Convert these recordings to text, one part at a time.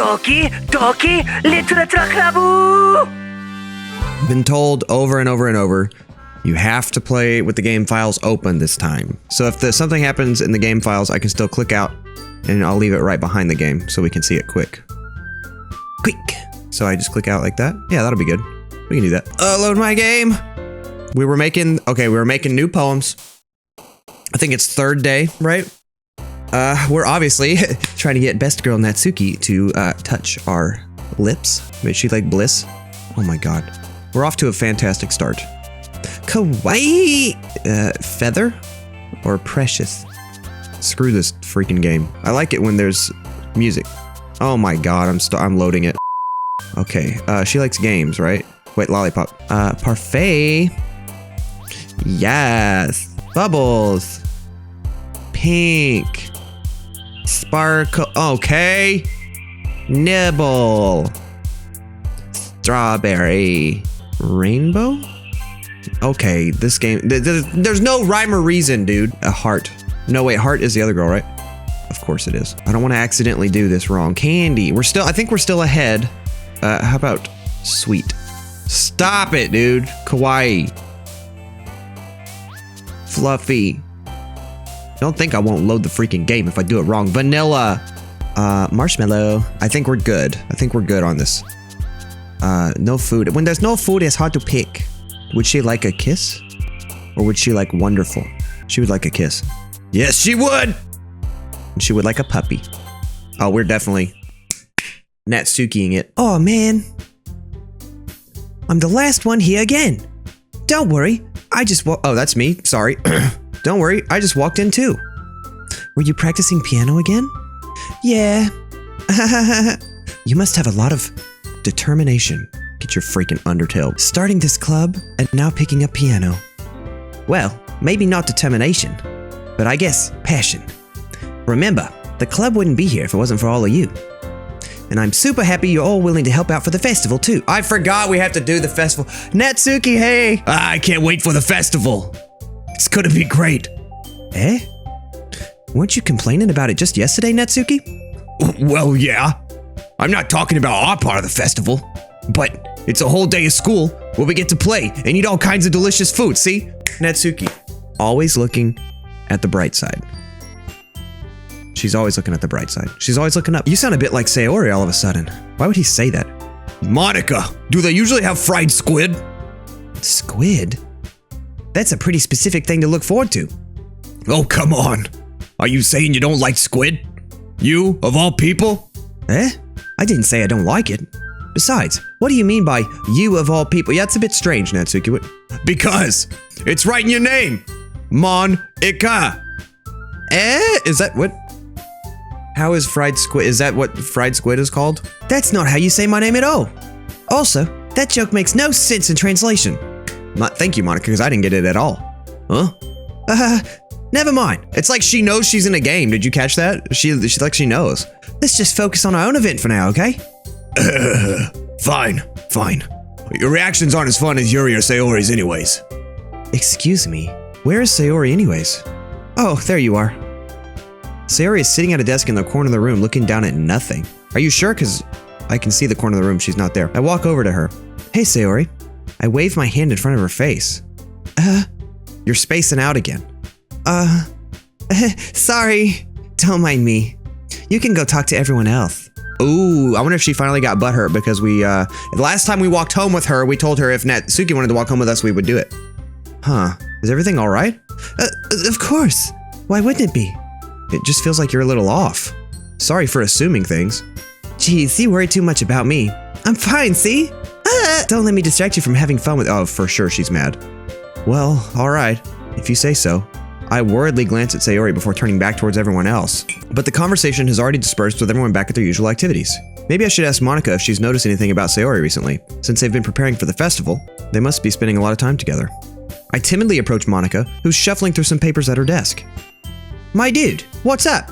Doki Doki Literatura Clubu! Been told over and over and over, you have to play with the game files open this time. So if something happens in the game files, I can still click out and I'll leave it right behind the game so we can see it quick. So I just click out like that. Yeah, that'll be good. We can do that. Load my game. We were making new poems. I think it's third day, right? We're obviously trying to get best girl Natsuki to touch our lips. Made she like bliss. Oh my god. We're off to a fantastic start. Kawaii! Feather? Or precious? Screw this freaking game. I like it when there's music. Oh my god, I'm loading it. Okay, she likes games, right? Wait, lollipop. Parfait. Yes. Bubbles. Pink. Sparkle. Okay. Nibble. Strawberry. Rainbow? Okay, this game, there's no rhyme or reason, dude. A heart. No, wait, heart is the other girl, right? Of course it is. I don't want to accidentally do this wrong. Candy. I think we're still ahead. How about sweet? Stop it, dude. Kawaii. Fluffy. Don't think I won't load the freaking game if I do it wrong. Vanilla. Marshmallow. I think we're good. I think we're good on this. No food. When there's no food, it's hard to pick. Would she like a kiss? Or would she like wonderful? She would like a kiss. Yes, she would! And she would like a puppy. Oh, we're definitely Natsukiing it. Oh, man. I'm the last one here again. Don't worry. Oh, that's me. Sorry. Don't worry. I just walked in too. Were you practicing piano again? Yeah. You must have a lot of determination. Get your freaking Undertale. Starting this club and now picking up piano. Well, maybe not determination, but I guess passion. Remember, the club wouldn't be here if it wasn't for all of you. And I'm super happy you're all willing to help out for the festival too. I forgot we have to do the festival. Natsuki, hey! I can't wait for the festival. It's gonna be great. Eh? Weren't you complaining about it just yesterday, Natsuki? Well, yeah. I'm not talking about our part of the festival, but it's a whole day of school where we get to play and eat all kinds of delicious food, see? Natsuki, always looking at the bright side. She's always looking at the bright side. She's always looking up. You sound a bit like Sayori all of a sudden. Why would he say that? Monika, do they usually have fried squid? Squid? That's a pretty specific thing to look forward to. Oh, come on. Are you saying you don't like squid? You, of all people? Eh? I didn't say I don't like it. Besides, what do you mean by you of all people? Yeah, it's a bit strange, Natsuki. Because it's right in your name. Monika. Eh? Is that what? How is fried squid? Is that what fried squid is called? That's not how you say my name at all. Also, that joke makes no sense in translation. Thank you, Monika, because I didn't get it at all. Huh? Never mind. It's like she knows she's in a game. Did you catch that? She's like she knows. Let's just focus on our own event for now, okay? Fine. Your reactions aren't as fun as Yuri or Sayori's anyways. Excuse me, where is Sayori anyways? Oh, there you are. Sayori is sitting at a desk in the corner of the room looking down at nothing. Are you sure? Because I can see the corner of the room. She's not there. I walk over to her. Hey, Sayori. I wave my hand in front of her face. You're spacing out again. Sorry. Don't mind me. You can go talk to everyone else. Ooh, I wonder if she finally got butthurt because the last time we walked home with her, we told her if Natsuki wanted to walk home with us, we would do it. Huh. Is everything all right? Of course. Why wouldn't it be? It just feels like you're a little off. Sorry for assuming things. Geez, you worry too much about me. I'm fine, see? Don't let me distract you from having fun with— Oh, for sure she's mad. Well, all right, if you say so. I worriedly glance at Sayori before turning back towards everyone else. But the conversation has already dispersed with everyone back at their usual activities. Maybe I should ask Monika if she's noticed anything about Sayori recently. Since they've been preparing for the festival, they must be spending a lot of time together. I timidly approach Monika, who's shuffling through some papers at her desk. My dude, what's up?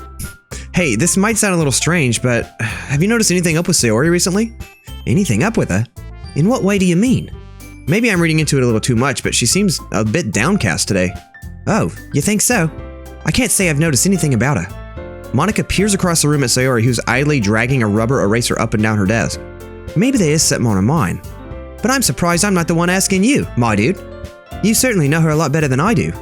Hey, this might sound a little strange, but have you noticed anything up with Sayori recently? Anything up with her? In what way do you mean? Maybe I'm reading into it a little too much, but she seems a bit downcast today. Oh, you think so? I can't say I've noticed anything about her. Monika peers across the room at Sayori, who's idly dragging a rubber eraser up and down her desk. Maybe there is something on her mind. But I'm surprised I'm not the one asking you, my dude. You certainly know her a lot better than I do.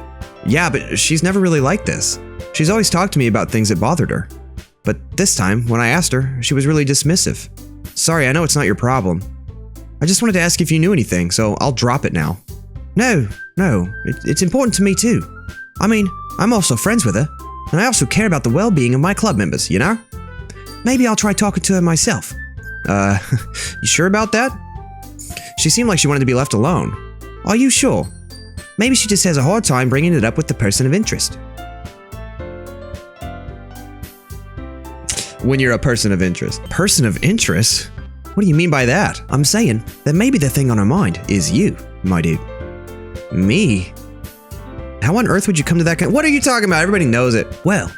Yeah, but she's never really like this. She's always talked to me about things that bothered her. But this time, when I asked her, she was really dismissive. Sorry, I know it's not your problem. I just wanted to ask if you knew anything, so I'll drop it now. No, it's important to me too. I mean, I'm also friends with her, and I also care about the well-being of my club members, you know? Maybe I'll try talking to her myself. You sure about that? She seemed like she wanted to be left alone. Are you sure? Maybe she just has a hard time bringing it up with the person of interest. When you're a person of interest. Person of interest? What do you mean by that? I'm saying that maybe the thing on her mind is you, my dude. Me? How on earth would you come to that kind? What are you talking about? Everybody knows it. Well,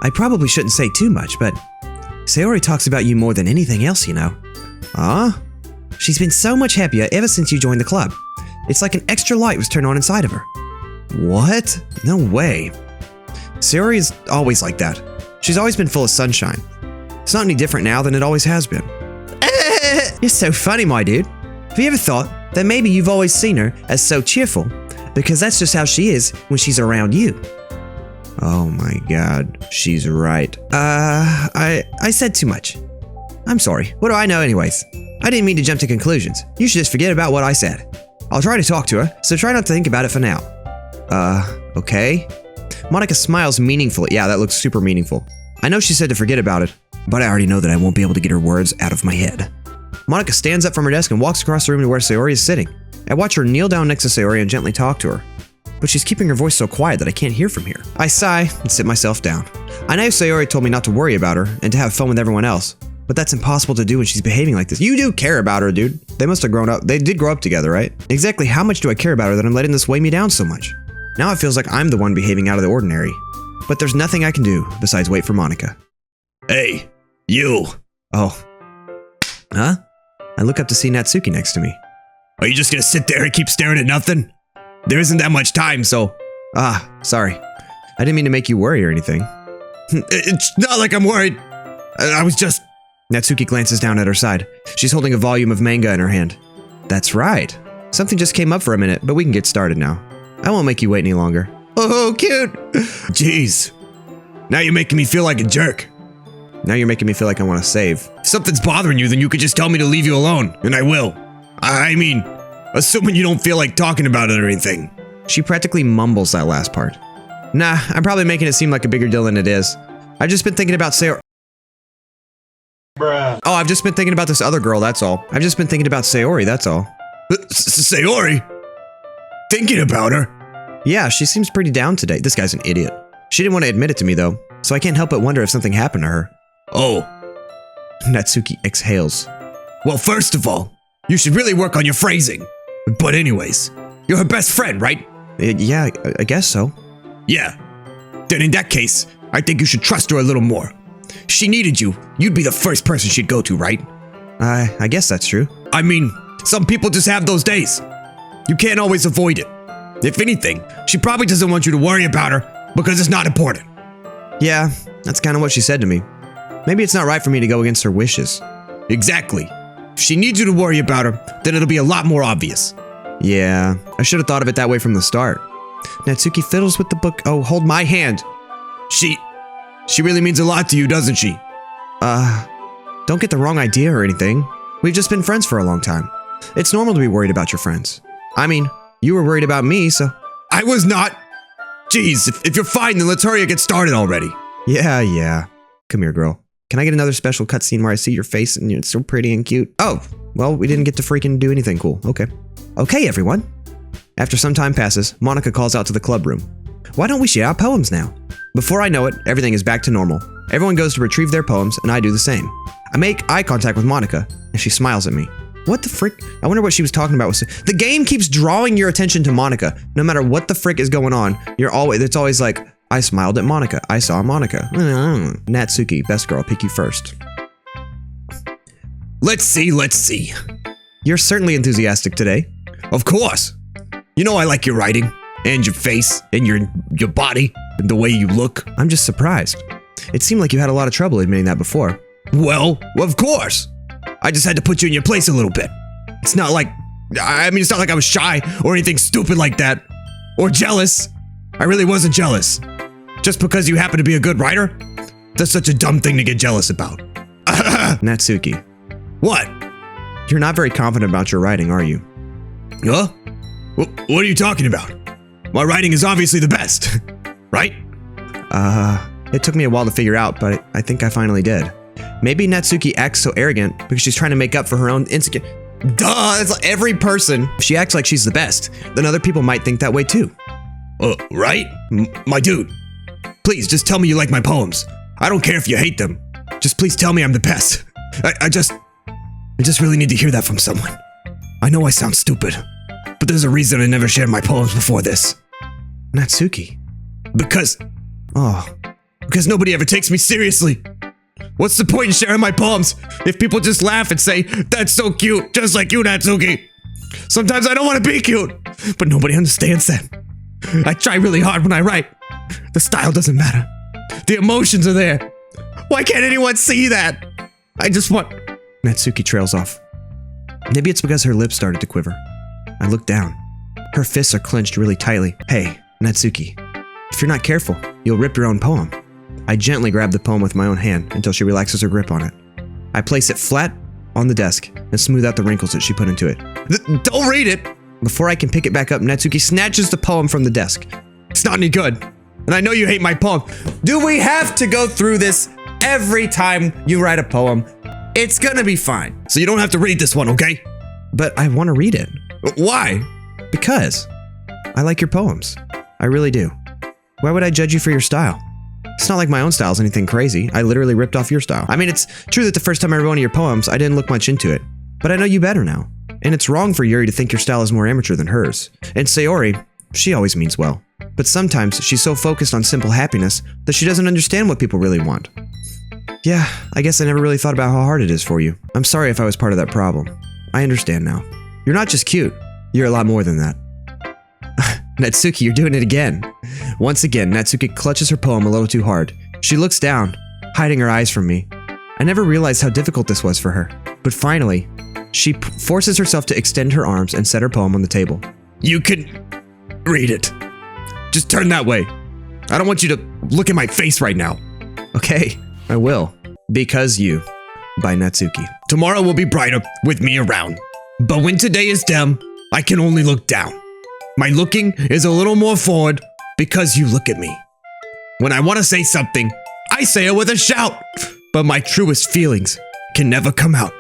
I probably shouldn't say too much, but Sayori talks about you more than anything else, you know. Ah? She's been so much happier ever since you joined the club. It's like an extra light was turned on inside of her. What? No way. Sayori is always like that. She's always been full of sunshine. It's not any different now than it always has been. You're so funny, my dude. Have you ever thought that maybe you've always seen her as so cheerful? Because that's just how she is when she's around you. Oh my god, she's right. I said too much. I'm sorry. What do I know anyways? I didn't mean to jump to conclusions. You should just forget about what I said. I'll try to talk to her, so try not to think about it for now. Okay. Monika smiles meaningfully. Yeah, that looks super meaningful. I know she said to forget about it, but I already know that I won't be able to get her words out of my head. Monika stands up from her desk and walks across the room to where Sayori is sitting. I watch her kneel down next to Sayori and gently talk to her. But she's keeping her voice so quiet that I can't hear from here. I sigh and sit myself down. I know Sayori told me not to worry about her and to have fun with everyone else, but that's impossible to do when she's behaving like this. You do care about her, dude. They must have grown up. They did grow up together, right? Exactly how much do I care about her that I'm letting this weigh me down so much? Now it feels like I'm the one behaving out of the ordinary. But there's nothing I can do besides wait for Monika. Hey, you. Oh. Huh? I look up to see Natsuki next to me. Are you just gonna sit there and keep staring at nothing? There isn't that much time, so... sorry. I didn't mean to make you worry or anything. It's not like I'm worried. I was just... Natsuki glances down at her side. She's holding a volume of manga in her hand. That's right. Something just came up for a minute, but we can get started now. I won't make you wait any longer. Oh, cute. Jeez. Now you're making me feel like a jerk. Now you're making me feel like I want to save. If something's bothering you, then you could just tell me to leave you alone, and I will. I mean, assuming you don't feel like talking about it or anything. She practically mumbles that last part. Nah, I'm probably making it seem like a bigger deal than it is. I've just been thinking about Sayori. Bruh. Oh, I've just been thinking about this other girl, that's all. I've just been thinking about Sayori, that's all. Sayori? Thinking about her? Yeah, she seems pretty down today. This guy's an idiot. She didn't want to admit it to me, though, so I can't help but wonder if something happened to her. Oh. Natsuki exhales. Well, first of all, you should really work on your phrasing. But anyways, you're her best friend, right? Yeah, I guess so. Yeah. Then in that case, I think you should trust her a little more. If she needed you, you'd be the first person she'd go to, right? I guess that's true. I mean, some people just have those days. You can't always avoid it. If anything, she probably doesn't want you to worry about her because it's not important. Yeah, that's kind of what she said to me. Maybe it's not right for me to go against her wishes. Exactly. If she needs you to worry about her, then it'll be a lot more obvious. Yeah, I should have thought of it that way from the start. Natsuki fiddles with the book. Oh, hold my hand. She really means a lot to you, doesn't she? Don't get the wrong idea or anything. We've just been friends for a long time. It's normal to be worried about your friends. I mean, you were worried about me, so... I was not! Jeez, if you're fine, then let's hurry and get started already. Yeah. Come here, girl. Can I get another special cutscene where I see your face and it's so pretty and cute? Oh, well, we didn't get to freaking do anything cool. Okay. Okay, everyone. After some time passes, Monika calls out to the club room. Why don't we share our poems now? Before I know it, everything is back to normal. Everyone goes to retrieve their poems, and I do the same. I make eye contact with Monika, and she smiles at me. What the frick? I wonder what she was talking about. The game keeps drawing your attention to Monika. No matter what the frick is going on, it's always like, I smiled at Monika. I saw Monika. Natsuki, best girl, pick you first. Let's see. You're certainly enthusiastic today. Of course. You know I like your writing, and your face, and your body, and the way you look. I'm just surprised. It seemed like you had a lot of trouble admitting that before. Well, of course. I just had to put you in your place a little bit. It's not like I was shy or anything stupid like that. Or jealous. I really wasn't jealous. Just because you happen to be a good writer? That's such a dumb thing to get jealous about. Natsuki. What? You're not very confident about your writing, are you? Huh? What are you talking about? My writing is obviously the best, right? It took me a while to figure out, but I think I finally did. Maybe Natsuki acts so arrogant because she's trying to make up for her own insecurity. Duh, it's like every person. If she acts like she's the best, then other people might think that way too. Right? My dude, please just tell me you like my poems. I don't care if you hate them. Just please tell me I'm the best. I just really need to hear that from someone. I know I sound stupid, but there's a reason I never shared my poems before this. Natsuki. Because nobody ever takes me seriously. What's the point in sharing my poems if people just laugh and say, that's so cute, just like you, Natsuki? Sometimes I don't want to be cute, but nobody understands that. I try really hard when I write. The style doesn't matter. The emotions are there. Why can't anyone see that? I just want... Natsuki trails off. Maybe it's because her lips started to quiver. I look down. Her fists are clenched really tightly. Hey, Natsuki, if you're not careful, you'll rip your own poem. I gently grab the poem with my own hand until she relaxes her grip on it. I place it flat on the desk and smooth out the wrinkles that she put into it. Don't read it! Before I can pick it back up, Natsuki snatches the poem from the desk. It's not any good. And I know you hate my poem. Do we have to go through this every time you write a poem? It's gonna be fine. So you don't have to read this one, okay? But I want to read it. Why? Because I like your poems. I really do. Why would I judge you for your style? It's not like my own style is anything crazy. I literally ripped off your style. I mean, it's true that the first time I read one of your poems, I didn't look much into it. But I know you better now. And it's wrong for Yuri to think your style is more amateur than hers. And Sayori, she always means well. But sometimes she's so focused on simple happiness that she doesn't understand what people really want. Yeah, I guess I never really thought about how hard it is for you. I'm sorry if I was part of that problem. I understand now. You're not just cute, you're a lot more than that. Natsuki, you're doing it again. Once again, Natsuki clutches her poem a little too hard. She looks down, hiding her eyes from me. I never realized how difficult this was for her. But finally, she forces herself to extend her arms and set her poem on the table. You can read it. Just turn that way. I don't want you to look at my face right now. Okay, I will. Because You, by Natsuki. Tomorrow will be brighter with me around. But when today is dim, I can only look down. My looking is a little more forward because you look at me. When I want to say something, I say it with a shout. But my truest feelings can never come out.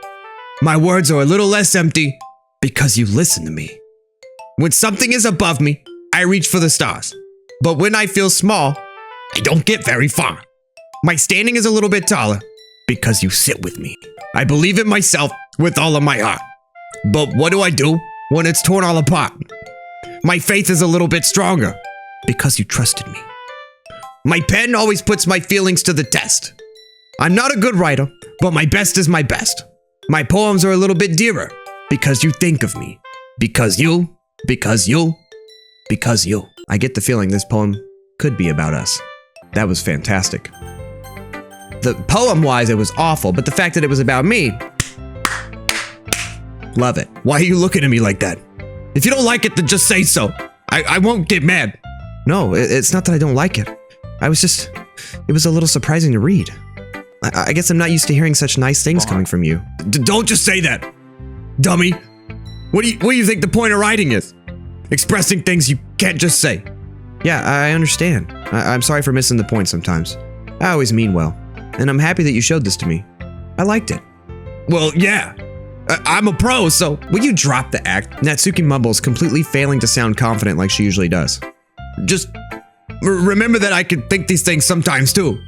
My words are a little less empty because you listen to me. When something is above me, I reach for the stars. But when I feel small, I don't get very far. My standing is a little bit taller because you sit with me. I believe in myself with all of my heart. But what do I do when it's torn all apart? My faith is a little bit stronger because you trusted me. My pen always puts my feelings to the test. I'm not a good writer, but my best is my best. My poems are a little bit dearer because you think of me. Because you. I get the feeling this poem could be about us. That was fantastic. The poem-wise, it was awful, but the fact that it was about me, love it. Why are you looking at me like that? If you don't like it, then just say so. I won't get mad. No, it's not that I don't like it. It was a little surprising to read. I guess I'm not used to hearing such nice things coming from you. Don't just say that, dummy. What do you think the point of writing is? Expressing things you can't just say. Yeah, I understand. I'm sorry for missing the point sometimes. I always mean well. And I'm happy that you showed this to me. I liked it. Well, yeah. I'm a pro, so will you drop the act? Natsuki mumbles, completely failing to sound confident like she usually does. Just remember that I can think these things sometimes too.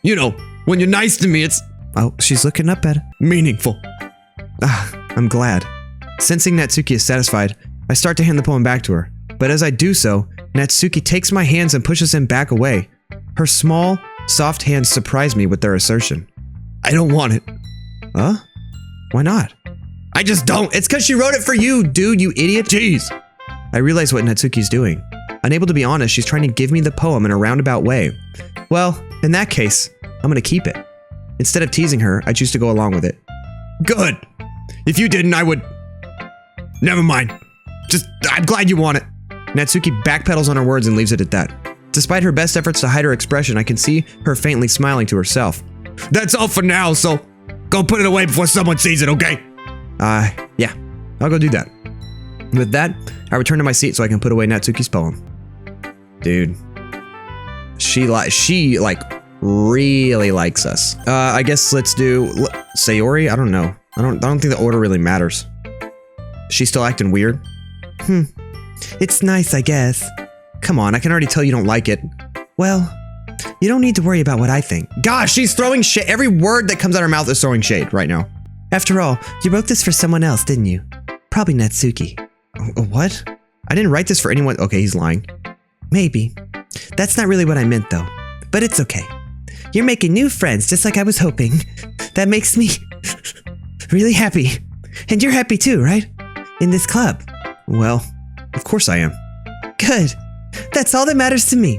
You know, when you're nice to me, it's... Oh, she's looking up at it. Meaningful. I'm glad. Sensing Natsuki is satisfied, I start to hand the poem back to her. But as I do so, Natsuki takes my hands and pushes them back away. Her small, soft hands surprise me with their assertion. I don't want it. Huh? Why not? I just don't. It's because she wrote it for you, dude, you idiot. Jeez. I realize what Natsuki's doing. Unable to be honest, she's trying to give me the poem in a roundabout way. Well, in that case, I'm gonna keep it. Instead of teasing her, I choose to go along with it. Good! If you didn't, I would... Never mind. I'm glad you want it. Natsuki backpedals on her words and leaves it at that. Despite her best efforts to hide her expression, I can see her faintly smiling to herself. That's all for now, so go put it away before someone sees it, okay? Yeah. I'll go do that. With that, I return to my seat so I can put away Natsuki's poem. Dude. She really likes us. I guess let's do Sayori. I don't know. I don't think the order really matters. She's still acting weird. It's nice, I guess. Come on, I can already tell you don't like it. Well, you don't need to worry about what I think. Gosh, she's throwing shade. Every word that comes out of her mouth is throwing shade right now. After all, you wrote this for someone else, didn't you? Probably Natsuki. What? I didn't write this for anyone. Okay, he's lying. Maybe. That's not really what I meant, though. But it's okay. You're making new friends just like I was hoping. That makes me really happy. And you're happy too, right? In this club. Well, of course I am. Good. That's all that matters to me.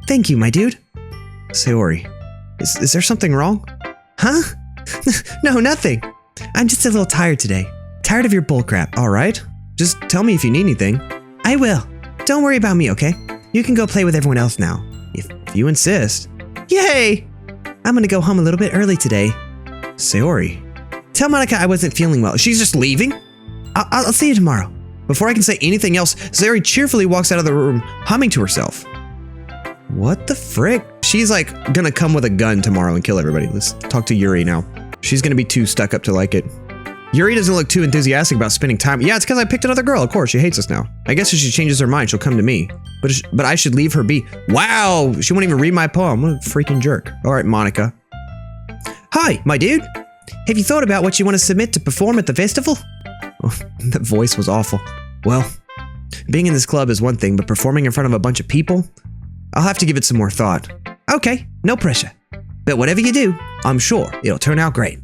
Thank you, my dude. Sayori, is there something wrong? Huh? No, nothing. I'm just a little tired today. Tired of your bullcrap, alright? Just tell me if you need anything. I will. Don't worry about me, okay? You can go play with everyone else now. If you insist. Yay! I'm gonna go home a little bit early today. Sayori. Tell Monika I wasn't feeling well. She's just leaving? I'll see you tomorrow. Before I can say anything else, Sayori cheerfully walks out of the room, humming to herself. What the frick? She's like gonna come with a gun tomorrow and kill everybody. Let's talk to Yuri now. She's gonna be too stuck up to like it. Yuri doesn't look too enthusiastic about spending time. Yeah, it's because I picked another girl. Of course, she hates us now. I guess if she changes her mind, she'll come to me. But I should leave her be. Wow, she won't even read my poem. What a freaking jerk. All right, Monika. Hi, my dude. Have you thought about what you want to submit to perform at the festival? Oh, that voice was awful. Well, being in this club is one thing, but performing in front of a bunch of people? I'll have to give it some more thought. Okay, no pressure. But whatever you do, I'm sure it'll turn out great.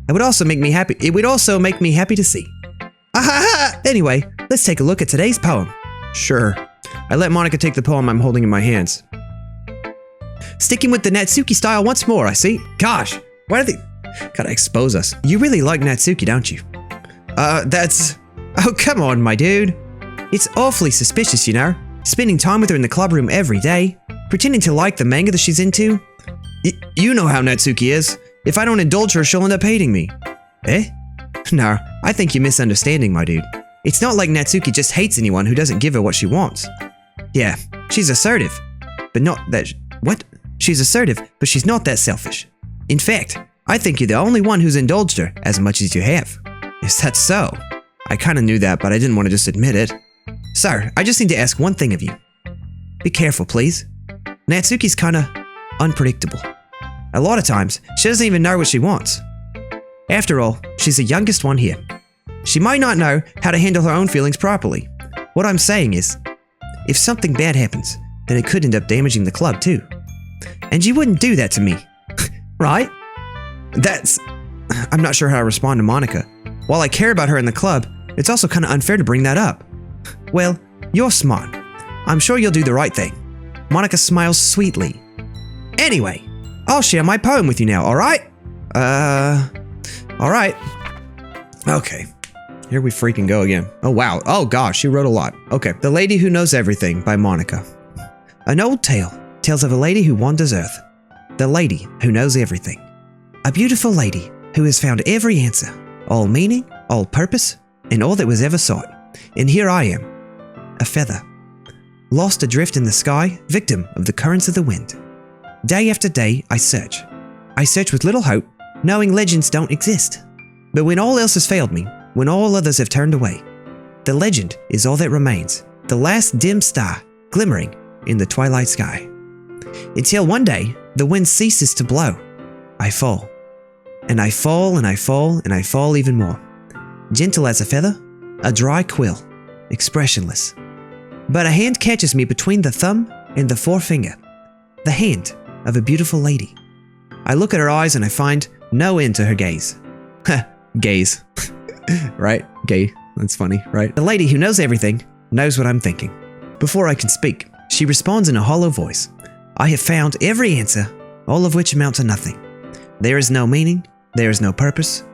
It would also make me happy. It would also make me happy to see. Anyway, let's take a look at today's poem. Sure. I let Monika take the poem I'm holding in my hands. Sticking with the Natsuki style once more, I see. Gosh, why do they... Gotta expose us. You really like Natsuki, don't you? That's... Oh, come on, my dude. It's awfully suspicious, you know? Spending time with her in the club room every day. Pretending to like the manga that she's into. You know how Natsuki is. If I don't indulge her, she'll end up hating me. Eh? No, I think you're misunderstanding, my dude. It's not like Natsuki just hates anyone who doesn't give her what she wants. Yeah, she's assertive. But not that... What? She's assertive, but she's not that selfish. In fact, I think you're the only one who's indulged her as much as you have. Is that so? I kinda knew that, but I didn't want to just admit it. Sir, I just need to ask one thing of you. Be careful, please. Natsuki's kinda unpredictable. A lot of times, she doesn't even know what she wants. After all, she's the youngest one here. She might not know how to handle her own feelings properly. What I'm saying is, if something bad happens, then it could end up damaging the club too. And you wouldn't do that to me, right? I'm not sure how to respond to Monika. While I care about her in the club, it's also kind of unfair to bring that up. Well, you're smart. I'm sure you'll do the right thing. Monika smiles sweetly. Anyway, I'll share my poem with you now, alright? Alright. Okay. Here we freaking go again. Oh wow. Oh gosh, she wrote a lot. Okay. The Lady Who Knows Everything by Monika. An old tale tells of a lady who wanders Earth. The lady who knows everything. A beautiful lady who has found every answer, all meaning, all purpose, and all that was ever sought. And here I am, a feather, lost adrift in the sky, victim of the currents of the wind. Day after day, I search. I search with little hope, knowing legends don't exist. But when all else has failed me, when all others have turned away, the legend is all that remains, the last dim star glimmering in the twilight sky. Until one day, the wind ceases to blow. I fall. And I fall and I fall and I fall even more. Gentle as a feather, a dry quill, expressionless. But a hand catches me between the thumb and the forefinger. The hand of a beautiful lady. I look at her eyes and I find no end to her gaze. Gaze. Right? Gay. That's funny, right? The lady who knows everything knows what I'm thinking. Before I can speak, she responds in a hollow voice. I have found every answer, all of which amount to nothing. There is no meaning, there is no purpose,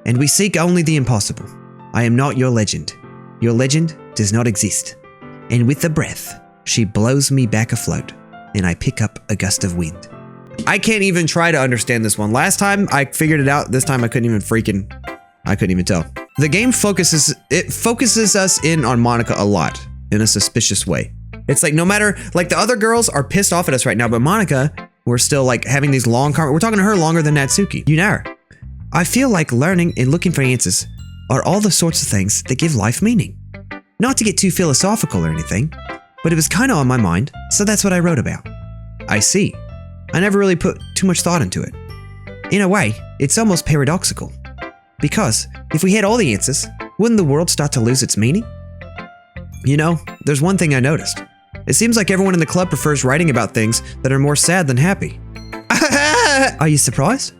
and we seek only the impossible. I am not your legend. Your legend does not exist. And with a breath, she blows me back afloat, and I pick up a gust of wind. I can't even try to understand this one. Last time I figured it out, this time I couldn't even tell. The game focuses us in on Monika a lot in a suspicious way. It's like no matter, like the other girls are pissed off at us right now, but Monika, we're still like having these long we're talking to her longer than Natsuki. You know her. I feel like learning and looking for answers are all the sorts of things that give life meaning. Not to get too philosophical or anything, but it was kind of on my mind, so that's what I wrote about. I see. I never really put too much thought into it. In a way, it's almost paradoxical. Because if we had all the answers, wouldn't the world start to lose its meaning? You know, there's one thing I noticed. It seems like everyone in the club prefers writing about things that are more sad than happy. Are you surprised?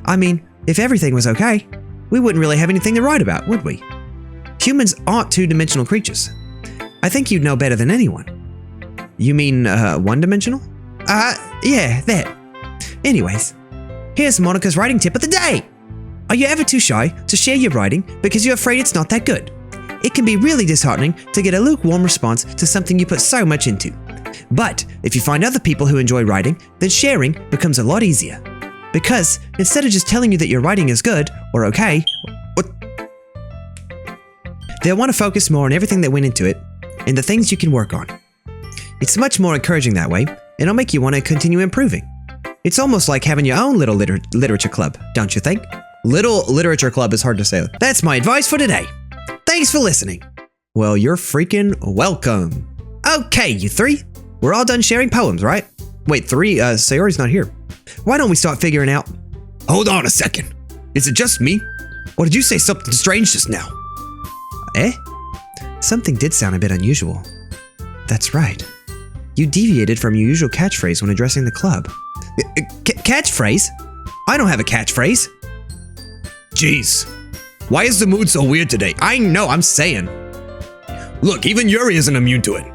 I mean, if everything was okay, we wouldn't really have anything to write about, would we? Humans aren't two-dimensional creatures. I think you'd know better than anyone. You mean, one-dimensional? Yeah, that. Anyways, here's Monika's writing tip of the day. Are you ever too shy to share your writing because you're afraid it's not that good? It can be really disheartening to get a lukewarm response to something you put so much into. But if you find other people who enjoy writing, then sharing becomes a lot easier. Because instead of just telling you that your writing is good or okay, they'll want to focus more on everything that went into it and the things you can work on. It's much more encouraging that way, and it'll make you want to continue improving. It's almost like having your own little literature club, don't you think? Little literature club is hard to say. That's my advice for today. Thanks for listening. Well, you're freaking welcome. Okay, you three. We're all done sharing poems, right? Wait, three? Sayori's not here. Why don't we start figuring out... Hold on a second. Is it just me? Or did you say something strange just now? Eh? Something did sound a bit unusual. That's right. You deviated from your usual catchphrase when addressing the club. Catchphrase? I don't have a catchphrase. Jeez. Why is the mood so weird today? I know, I'm saying. Look, even Yuri isn't immune to it.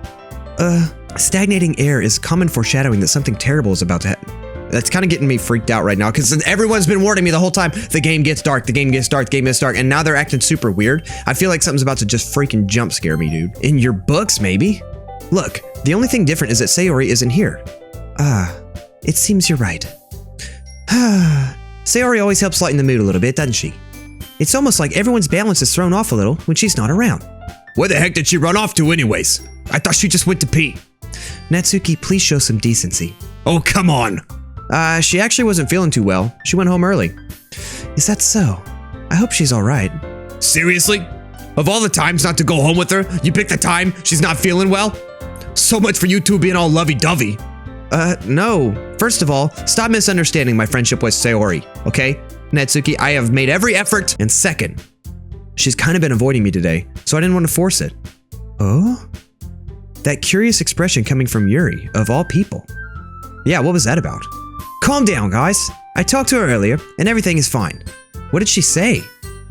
Stagnating air is common foreshadowing that something terrible is about to happen. That's kind of getting me freaked out right now because everyone's been warning me the whole time. The game gets dark, the game gets dark, the game gets dark, and now they're acting super weird. I feel like something's about to just freaking jump scare me, dude. In your books, maybe? Look, the only thing different is that Sayori isn't here. It seems you're right. Sayori always helps lighten the mood a little bit, doesn't she? It's almost like everyone's balance is thrown off a little when she's not around. Where the heck did she run off to anyways? I thought she just went to pee. Natsuki, please show some decency. Oh, come on. She actually wasn't feeling too well. She went home early. Is that so? I hope she's all right. Seriously? Of all the times not to go home with her, you picked the time she's not feeling well? So much for you two being all lovey-dovey. No. First of all, stop misunderstanding my friendship with Sayori, okay? Natsuki, I have made every effort. And second, she's kind of been avoiding me today, so I didn't want to force it. Oh? That curious expression coming from Yuri, of all people. Yeah, what was that about? Calm down, guys. I talked to her earlier, and everything is fine. What did she say?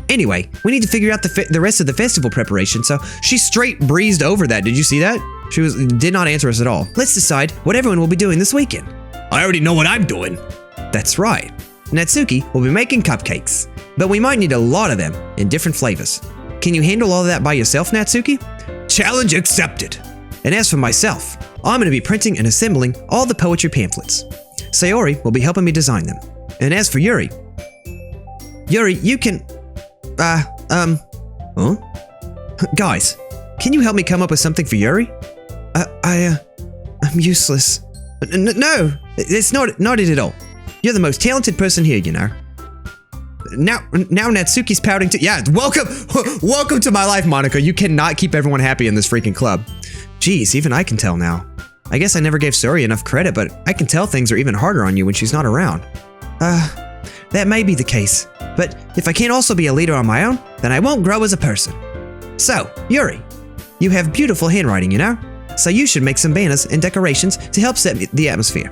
Anyway, we need to figure out the rest of the festival preparation, so she straight breezed over that. Did you see that? She did not answer us at all. Let's decide what everyone will be doing this weekend. I already know what I'm doing. That's right. Natsuki will be making cupcakes, but we might need a lot of them in different flavors. Can you handle all of that by yourself, Natsuki? Challenge accepted. And as for myself, I'm going to be printing and assembling all the poetry pamphlets. Sayori will be helping me design them. And as for Yuri, you can... Huh? Guys, can you help me come up with something for Yuri? I'm useless. No, it's not it at all. You're the most talented person here, you know. Now Natsuki's pouting too. Yeah, welcome to my life, Monika. You cannot keep everyone happy in this freaking club. Jeez, even I can tell now. I guess I never gave Sayori enough credit, but I can tell things are even harder on you when she's not around. That may be the case, but if I can't also be a leader on my own, then I won't grow as a person. So, Yuri, you have beautiful handwriting, you know? So you should make some banners and decorations to help set the atmosphere.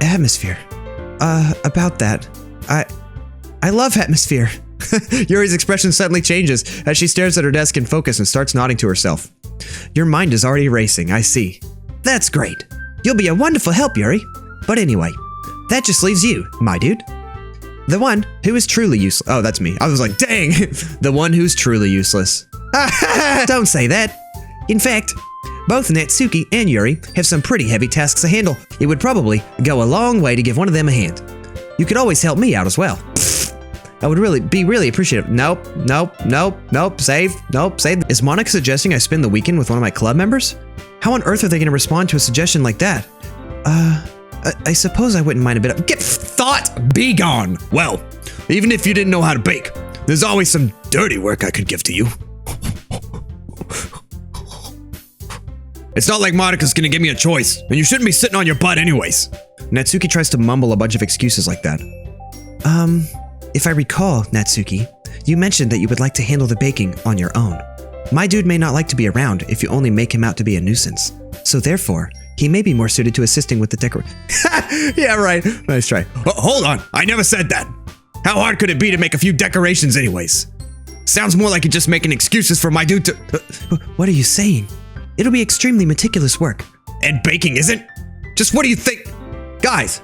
Atmosphere? About that, I love atmosphere. Yuri's expression suddenly changes as she stares at her desk in focus and starts nodding to herself. Your mind is already racing, I see. That's great. You'll be a wonderful help, Yuri. But anyway, That just leaves you, my dude. The one who is truly useless. Oh, that's me. I was like, dang. The one who's truly useless. Don't say that. In fact, both Natsuki and Yuri have some pretty heavy tasks to handle. It would probably go a long way to give one of them a hand. You could always help me out as well. I would be really appreciative. Nope. Save. Is Monika suggesting I spend the weekend with one of my club members? How on earth are they going to respond to a suggestion like that? I suppose I wouldn't mind a bit of— Get thought! Be gone! Well, even if you didn't know how to bake, there's always some dirty work I could give to you. It's not like Monika's gonna give me a choice, and you shouldn't be sitting on your butt anyways. Natsuki tries to mumble a bunch of excuses like that. If I recall, Natsuki, you mentioned that you would like to handle the baking on your own. My dude may not like to be around if you only make him out to be a nuisance. So therefore, he may be more suited to assisting with the decor— Yeah, right. Nice try. Hold on. I never said that. How hard could it be to make a few decorations anyways? Sounds more like you're just making excuses for my dude to— What are you saying? It'll be extremely meticulous work. And baking isn't? Just what do you think? Guys,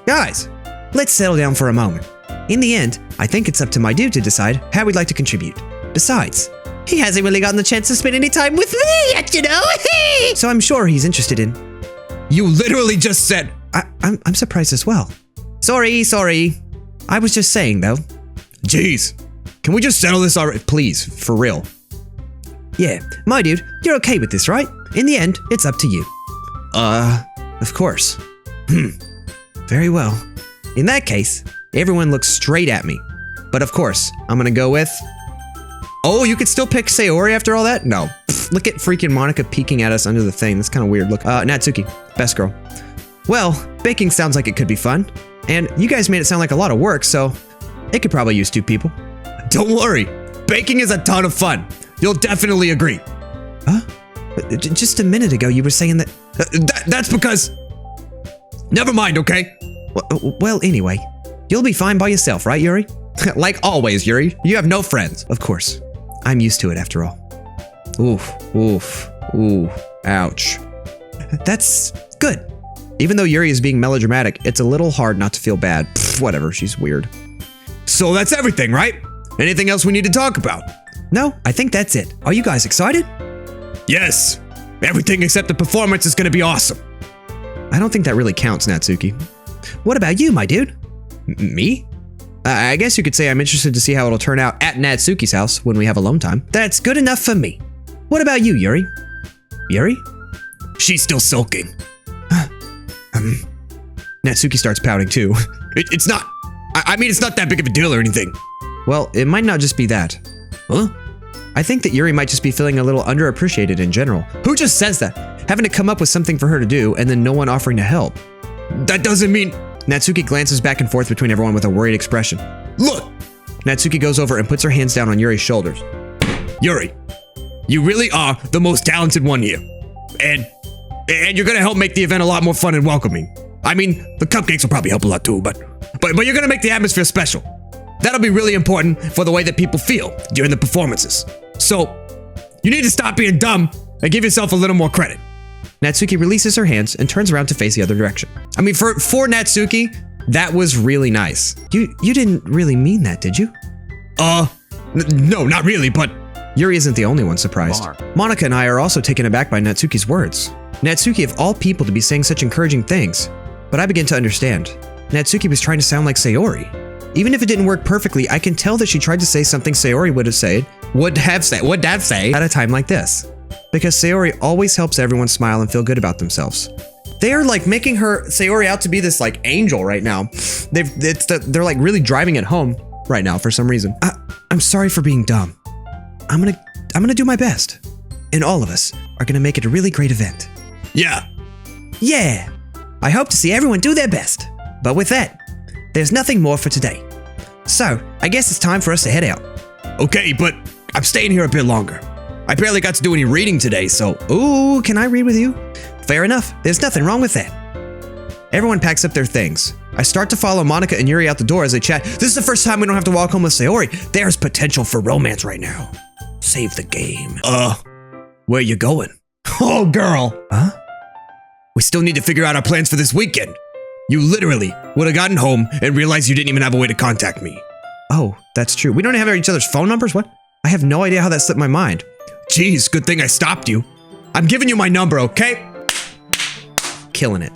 let's settle down for a moment. In the end, I think it's up to my dude to decide how we'd like to contribute. Besides, he hasn't really gotten the chance to spend any time with me yet, you know? So I'm sure he's interested in— You literally just said— I'm surprised as well. Sorry. I was just saying, though. Jeez. Can we just settle this already? Please, for real. Yeah, my dude, you're okay with this, right? In the end, it's up to you. Of course. Very well. In that case, everyone looks straight at me. But of course, I'm gonna go with— Oh, you could still pick Sayori after all that? No. Pfft, look at freaking Monika peeking at us under the thing. That's kind of weird. Look, Natsuki, best girl. Well, baking sounds like it could be fun. And you guys made it sound like a lot of work, so it could probably use 2 people. Don't worry. Baking is a ton of fun. You'll definitely agree. Huh? Just a minute ago, you were saying that— That's because— Never mind, okay? Well, anyway, you'll be fine by yourself, right, Yuri? Like always, Yuri. You have no friends. Of course. I'm used to it after all. Ooh, ouch. That's good. Even though Yuri is being melodramatic, it's a little hard not to feel bad. Pfft, whatever, she's weird. So that's everything, right? Anything else we need to talk about? No, I think that's it. Are you guys excited? Yes. Everything except the performance is gonna be awesome. I don't think that really counts, Natsuki. What about you, my dude? Me? I guess you could say I'm interested to see how it'll turn out at Natsuki's house when we have alone time. That's good enough for me. What about you, Yuri? Yuri? She's still sulking. Natsuki starts pouting too. It's not— I mean, it's not that big of a deal or anything. Well, it might not just be that. Huh? I think that Yuri might just be feeling a little underappreciated in general. Who just says that? Having to come up with something for her to do and then no one offering to help. That doesn't mean— Natsuki glances back and forth between everyone with a worried expression. Look! Natsuki goes over and puts her hands down on Yuri's shoulders. Yuri, you really are the most talented one here. And you're gonna help make the event a lot more fun and welcoming. I mean, the cupcakes will probably help a lot too, but you're gonna make the atmosphere special. That'll be really important for the way that people feel during the performances. So, you need to stop being dumb and give yourself a little more credit. Natsuki releases her hands and turns around to face the other direction. I mean, for Natsuki, that was really nice. You didn't really mean that, did you? No, not really, but— Yuri isn't the only one surprised. Monika and I are also taken aback by Natsuki's words. Natsuki of all people to be saying such encouraging things. But I begin to understand. Natsuki was trying to sound like Sayori. Even if it didn't work perfectly, I can tell that she tried to say something Sayori would have said at a time like this. Because Sayori always helps everyone smile and feel good about themselves. They are like making Sayori out to be this like angel right now. They're like really driving it home right now for some reason. I'm sorry for being dumb. I'm gonna do my best. And all of us are gonna make it a really great event. Yeah. Yeah. I hope to see everyone do their best. But with that, there's nothing more for today. So, I guess it's time for us to head out. Okay, but I'm staying here a bit longer. I barely got to do any reading today, so— Ooh, can I read with you? Fair enough, there's nothing wrong with that. Everyone packs up their things. I start to follow Monika and Yuri out the door as they chat. This is the first time we don't have to walk home with Sayori. There's potential for romance right now. Save the game. Where you going? Oh, girl. Huh? We still need to figure out our plans for this weekend. You literally would have gotten home and realized you didn't even have a way to contact me. Oh, that's true. We don't have each other's phone numbers? What? I have no idea how that slipped my mind. Jeez, good thing I stopped you. I'm giving you my number, okay? Killing it.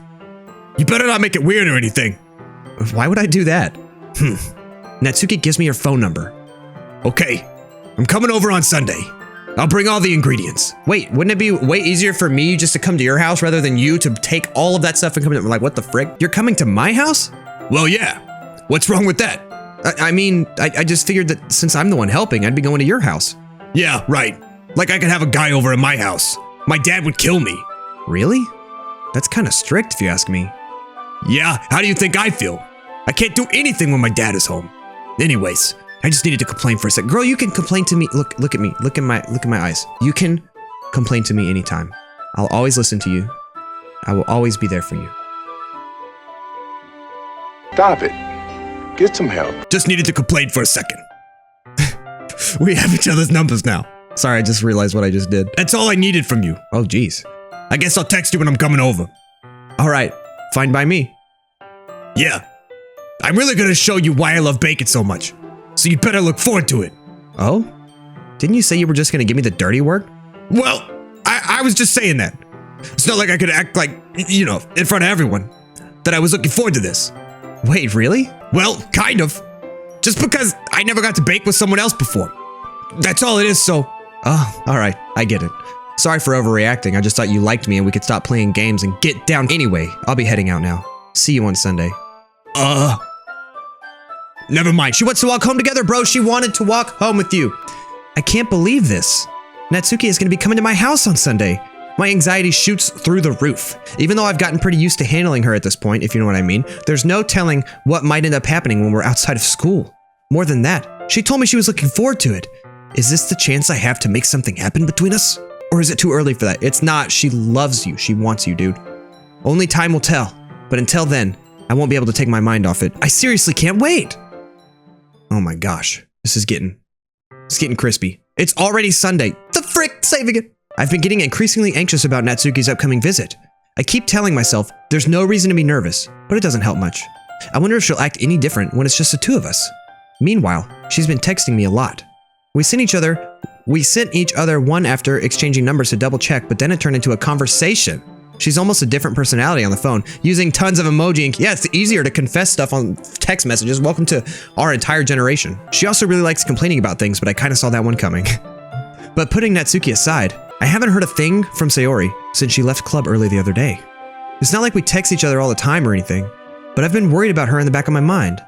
You better not make it weird or anything. Why would I do that? Natsuki gives me your phone number. Okay, I'm coming over on Sunday. I'll bring all the ingredients. Wait, wouldn't it be way easier for me just to come to your house rather than you to take all of that stuff and come to, like, what the frick? You're coming to my house? Well, yeah. What's wrong with that? I mean, I just figured that since I'm the one helping, I'd be going to your house. Yeah, right. Like I could have a guy over at my house. My dad would kill me. Really? That's kind of strict if you ask me. Yeah, how do you think I feel? I can't do anything when my dad is home. Anyways, I just needed to complain for a sec. Girl, you can complain to me. Look at me. Look at my eyes. You can complain to me anytime. I'll always listen to you. I will always be there for you. Stop it. Get some help. Just needed to complain for a second. We have each other's numbers now. Sorry, I just realized what I just did. That's all I needed from you. Oh, geez. I guess I'll text you when I'm coming over. All right. Fine by me. Yeah. I'm really gonna show you why I love bacon so much. So you'd better look forward to it. Oh? Didn't you say you were just gonna give me the dirty work? Well, I was just saying that. It's not like I could act like, you know, in front of everyone, that I was looking forward to this. Wait, really? Well, kind of. Just because I never got to bake with someone else before. That's all it is, so. Oh, all right. I get it. Sorry for overreacting. I just thought you liked me and we could stop playing games and get down. Anyway, I'll be heading out now. See you on Sunday. Never mind. She wants to walk home together, bro. She wanted to walk home with you. I can't believe this. Natsuki is going to be coming to my house on Sunday. My anxiety shoots through the roof. Even though I've gotten pretty used to handling her at this point, if you know what I mean, there's no telling what might end up happening when we're outside of school. More than that, she told me she was looking forward to it. Is this the chance I have to make something happen between us? Or is it too early for that? It's not. She loves you. She wants you, dude. Only time will tell. But until then, I won't be able to take my mind off it. I seriously can't wait. Oh my gosh. It's getting crispy. It's already Sunday. The frick, saving it. I've been getting increasingly anxious about Natsuki's upcoming visit. I keep telling myself there's no reason to be nervous, but it doesn't help much. I wonder if she'll act any different when it's just the two of us. Meanwhile, she's been texting me a lot. We sent each other one after exchanging numbers to double check, but then it turned into a conversation. She's almost a different personality on the phone, using tons of emoji and yeah, it's easier to confess stuff on text messages. Welcome to our entire generation. She also really likes complaining about things, but I kind of saw that one coming. But putting Natsuki aside, I haven't heard a thing from Sayori since she left club early the other day. It's not like we text each other all the time or anything, but I've been worried about her in the back of my mind.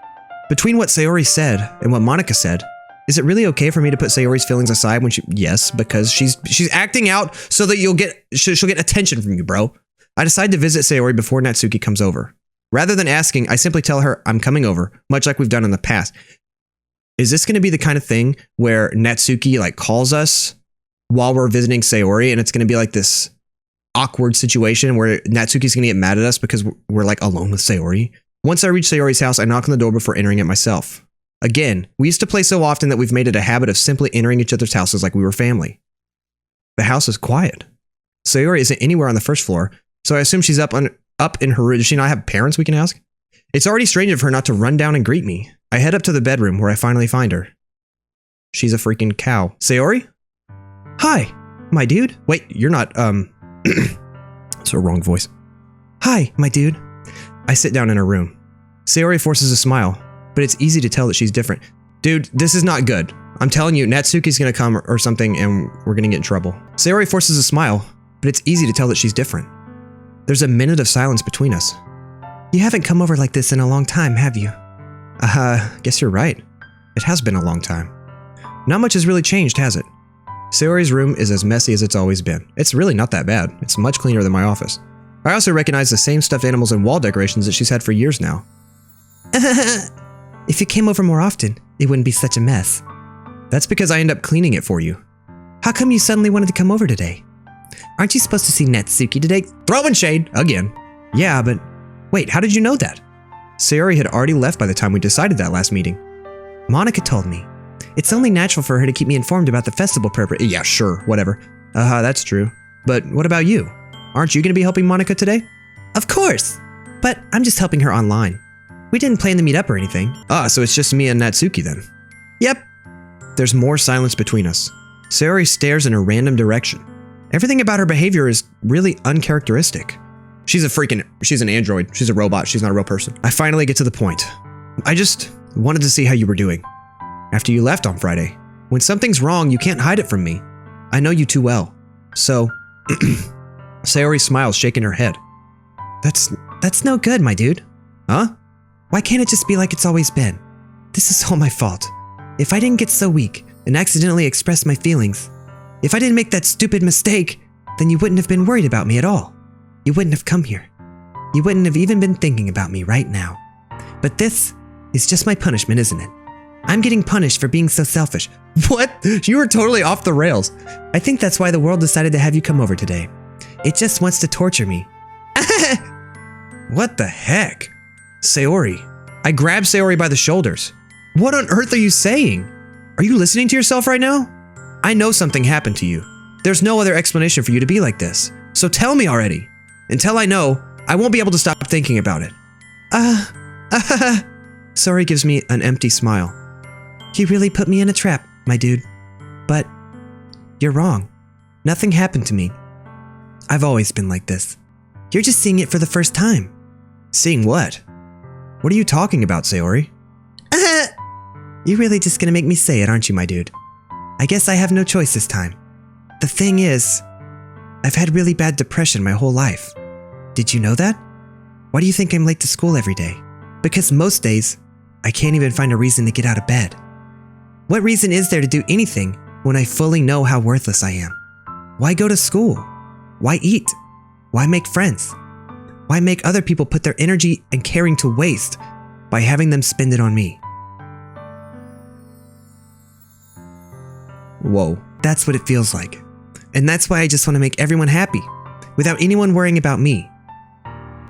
Between what Sayori said and what Monika said, is it really okay for me to put Sayori's feelings aside when yes, because she's acting out so that she'll get attention from you, bro. I decide to visit Sayori before Natsuki comes over. Rather than asking, I simply tell her I'm coming over, much like we've done in the past. Is this going to be the kind of thing where Natsuki like calls us while we're visiting Sayori and it's going to be like this awkward situation where Natsuki's going to get mad at us because we're like alone with Sayori? Once I reach Sayori's house, I knock on the door before entering it myself. Again, we used to play so often that we've made it a habit of simply entering each other's houses like we were family. The house is quiet. Sayori isn't anywhere on the first floor, so I assume she's up in her room. Does she not have parents we can ask? It's already strange of her not to run down and greet me. I head up to the bedroom where I finally find her. She's a freaking cow. Sayori? Hi, my dude. Wait, you're not, it's a wrong voice. Hi, my dude. I sit down in her room. Sayori forces a smile, but it's easy to tell that she's different. Dude, this is not good. I'm telling you, Natsuki's gonna come or something and we're gonna get in trouble. Sayori forces a smile, but it's easy to tell that she's different. There's a minute of silence between us. You haven't come over like this in a long time, have you? Guess you're right. It has been a long time. Not much has really changed, has it? Sayori's room is as messy as it's always been. It's really not that bad. It's much cleaner than my office. I also recognize the same stuffed animals and wall decorations that she's had for years now. If you came over more often, it wouldn't be such a mess. That's because I end up cleaning it for you. How come you suddenly wanted to come over today? Aren't you supposed to see Natsuki today? Throwing shade again. Yeah, but wait, how did you know that? Sayori had already left by the time we decided that last meeting. Monika told me. It's only natural for her to keep me informed about the festival preparation. Yeah, sure, whatever. That's true. But what about you? Aren't you going to be helping Monika today? Of course. But I'm just helping her online. We didn't plan to meet up or anything. Ah, so it's just me and Natsuki then. Yep. There's more silence between us. Sayori stares in a random direction. Everything about her behavior is really uncharacteristic. She's an android. She's a robot. She's not a real person. I finally get to the point. I just wanted to see how you were doing. After you left on Friday. When something's wrong, you can't hide it from me. I know you too well. So, Sayori smiles, shaking her head. That's no good, my dude. Huh? Why can't it just be like it's always been? This is all my fault. If I didn't get so weak and accidentally express my feelings, if I didn't make that stupid mistake, then you wouldn't have been worried about me at all. You wouldn't have come here. You wouldn't have even been thinking about me right now. But this is just my punishment, isn't it? I'm getting punished for being so selfish. What? You were totally off the rails. I think that's why the world decided to have you come over today. It just wants to torture me. What the heck? Sayori. I grabbed Sayori by the shoulders. What on earth are you saying? Are you listening to yourself right now? I know something happened to you. There's no other explanation for you to be like this. So tell me already. Until I know, I won't be able to stop thinking about it. Sayori gives me an empty smile. You really put me in a trap, my dude. But you're wrong. Nothing happened to me. I've always been like this. You're just seeing it for the first time. Seeing what? What are you talking about, Sayori? You're really just gonna make me say it, aren't you, my dude? I guess I have no choice this time. The thing is, I've had really bad depression my whole life. Did you know that? Why do you think I'm late to school every day? Because most days, I can't even find a reason to get out of bed. What reason is there to do anything when I fully know how worthless I am? Why go to school? Why eat? Why make friends? Why make other people put their energy and caring to waste by having them spend it on me? Whoa, that's what it feels like. And that's why I just want to make everyone happy, without anyone worrying about me.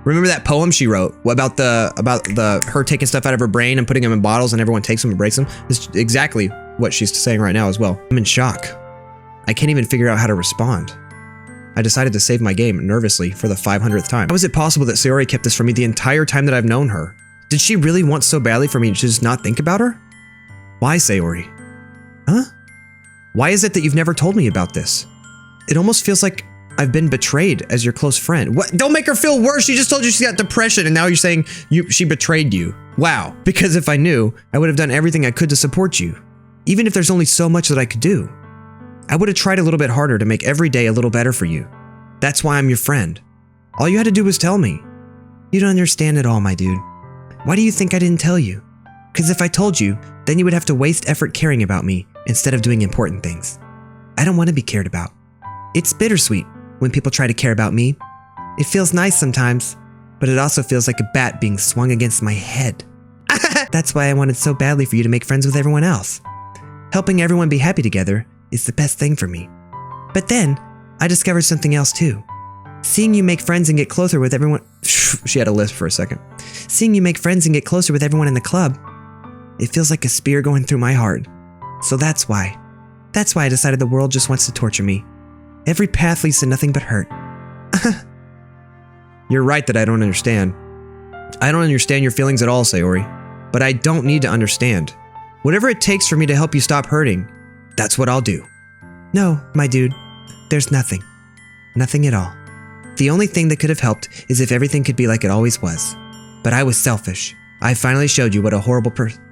Remember that poem she wrote about her taking stuff out of her brain and putting them in bottles and everyone takes them and breaks them? It's exactly what she's saying right now as well. I'm in shock. I can't even figure out how to respond. I decided to save my game nervously for the 500th time. How is it possible that Sayori kept this from me the entire time that I've known her? Did she really want so badly for me to just not think about her? Why, Sayori? Huh? Why is it that you've never told me about this? It almost feels like I've been betrayed as your close friend. What? Don't make her feel worse. She just told you she's got depression and now you're saying she betrayed you. Wow. Because if I knew, I would have done everything I could to support you. Even if there's only so much that I could do. I would have tried a little bit harder to make every day a little better for you. That's why I'm your friend. All you had to do was tell me. You don't understand at all, my dude. Why do you think I didn't tell you? Because if I told you, then you would have to waste effort caring about me instead of doing important things. I don't want to be cared about. It's bittersweet when people try to care about me. It feels nice sometimes, but it also feels like a bat being swung against my head. That's why I wanted so badly for you to make friends with everyone else. Helping everyone be happy together is the best thing for me. But then, I discovered something else too. Seeing you make friends and get closer with everyone... She had a lisp for a second. Seeing you make friends and get closer with everyone in the club, it feels like a spear going through my heart. So that's why. That's why I decided the world just wants to torture me. Every path leads to nothing but hurt. You're right that I don't understand. I don't understand your feelings at all, Sayori. But I don't need to understand. Whatever it takes for me to help you stop hurting, that's what I'll do. No, my dude. There's nothing. Nothing at all. The only thing that could have helped is if everything could be like it always was. But I was selfish. I finally showed you what a horrible person...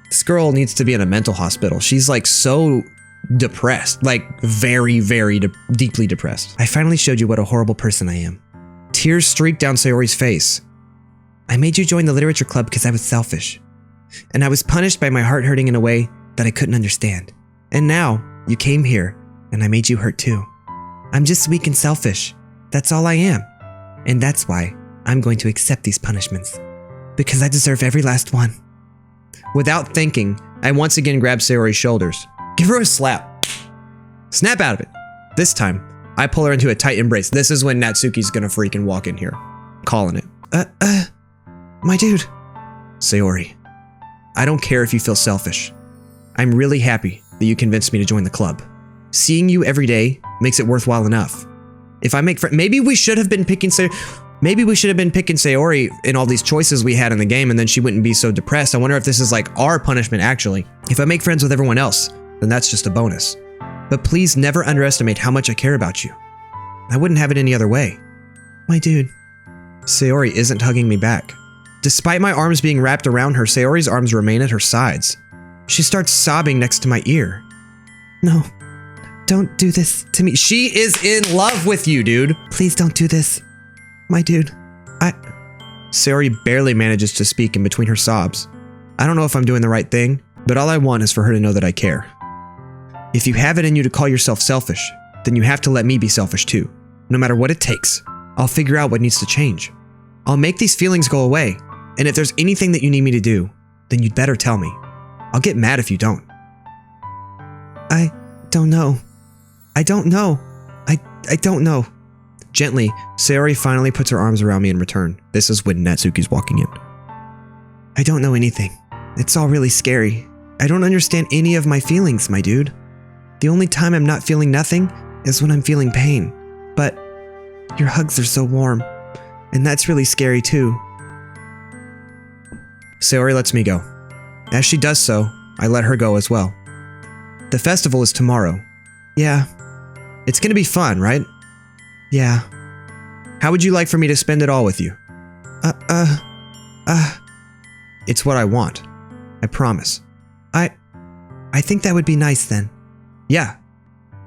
This girl needs to be in a mental hospital. She's like so depressed, like very, very deeply depressed. I finally showed you what a horrible person I am. Tears streaked down Sayori's face. I made you join the literature club because I was selfish. And I was punished by my heart hurting in a way that I couldn't understand. And now you came here and I made you hurt too. I'm just weak and selfish. That's all I am. And that's why I'm going to accept these punishments. Because I deserve every last one. Without thinking, I once again grabbed Sayori's shoulders. Give her a slap. Snap out of it. This time, I pull her into a tight embrace. This is when Natsuki's gonna freaking walk in here. Calling it. My dude. Sayori, I don't care if you feel selfish. I'm really happy that you convinced me to join the club. Seeing you every day makes it worthwhile enough. If I make friends, maybe we should have been picking Sayori in all these choices we had in the game, and then she wouldn't be so depressed. I wonder if this is like our punishment actually. If I make friends with everyone else, then that's just a bonus. But please never underestimate how much I care about you. I wouldn't have it any other way. My dude. Sayori isn't hugging me back. Despite my arms being wrapped around her, Sayori's arms remain at her sides. She starts sobbing next to my ear. No, don't do this to me. She is in love with you, dude. Please don't do this. My dude, Sayori barely manages to speak in between her sobs. I don't know if I'm doing the right thing, but all I want is for her to know that I care. If you have it in you to call yourself selfish, then you have to let me be selfish too. No matter what it takes, I'll figure out what needs to change. I'll make these feelings go away, and if there's anything that you need me to do, then you'd better tell me. I'll get mad if you don't. I don't know. I don't know. I don't know. Gently, Sayori finally puts her arms around me in return. This is when Natsuki's walking in. I don't know anything. It's all really scary. I don't understand any of my feelings, my dude. The only time I'm not feeling nothing is when I'm feeling pain. But your hugs are so warm, and that's really scary too. Sayori lets me go. As she does so, I let her go as well. The festival is tomorrow. Yeah. It's gonna be fun, right? Yeah. How would you like for me to spend it all with you? It's what I want. I promise. I think that would be nice then. Yeah.